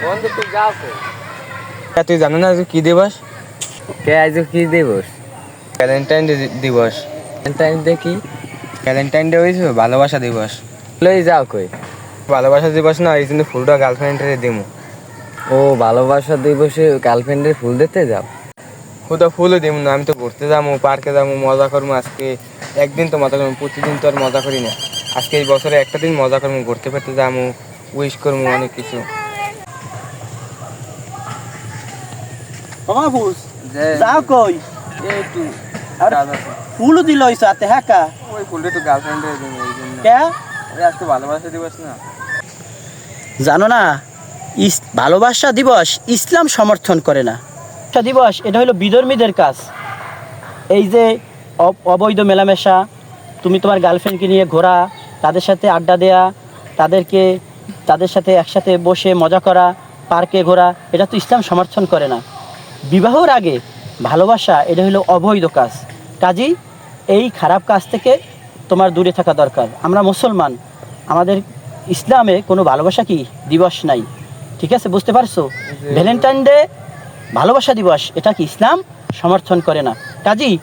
বন্ধু তুই যাও তুই জানো না আজ কি দিবস? কে আজ কি দিবস? ভ্যালেন্টাইন দিবস। ভ্যালেন্টাইন ডে কি? ভ্যালেন্টাইন ডে হয়েছে ভালোবাসা দিবস। লই যাও কই? ভালোবাসা দিবস না, এই জন্য ফুলটা গার্লফ্রেন্ডের দিমু। ও ভালোবাসা দিবসে গার্লফ্রেন্ডের ফুল দিতে যাও? ফুলটা ফুলও দিমু না, আমি তো ঘুরতে যাবো, পার্কে যাবো, মজা করবো। আজকে একদিন তো মজা করবো, প্রতিদিন তো আর মজা করি না। আজকে এই বছরে একটা দিন মজা করবো, ঘুরতে ফিরতে যাবো, উইশ করবো অনেক কিছু। মাহফুজ যাও কই? একটু ফুলও দিল ওই সাথে হ্যাঁ কা? ওই ফুলটা তো গার্লফ্রেন্ডের দিমু এই জন্য। কে আজকে ভালোবাসা দিবস না? জানো না, ভালোবাসা দিবস ইসলাম সমর্থন করে না। দিবস এটা হলো বিধর্মীদের কাজ। এই যে অবৈধ মেলামেশা, তুমি তোমার গার্লফ্রেন্ডকে নিয়ে ঘোরা, তাদের সাথে আড্ডা দেয়া, তাদের সাথে একসাথে বসে মজা করা, পার্কে ঘোরা, এটা তো ইসলাম সমর্থন করে না। বিবাহের আগে ভালোবাসা এটা হলো অবৈধ কাজ। কাজেই এই খারাপ কাজ থেকে তোমার দূরে থাকা দরকার। আমরা মুসলমান, আমাদের ইসলামে কোনো ভালোবাসা কি দিবস নাই, ঠিক আছে? বুঝতে পারছো? ভ্যালেন্টাইন ডে ভালোবাসা দিবস, এটা কি ইসলাম সমর্থন করে না। কাজেই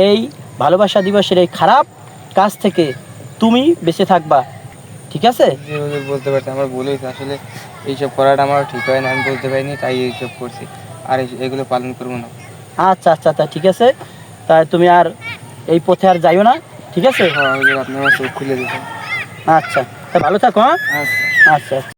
এই ভালোবাসা দিবসের এই খারাপ কাজ থেকে তুমি বেঁচে থাকবা, ঠিক আছে? বলতে পারছি আমার ভুল হয়েছে, আসলে এইসব করাটা আমার ঠিক হয় না, আমি বলতে পারিনি, তাই এইসব করছি। আর এগুলো পালন করবো না। আচ্ছা আচ্ছা আচ্ছা, ঠিক আছে। তাই তুমি আর এই পথে আর যাইও না, ঠিক আছে? হ্যাঁ, আপনি আমার চোখ খুলে দিতেন। আচ্ছা, তা ভালো থাকো। হ্যাঁ, আচ্ছা। আচ্ছা আচ্ছা।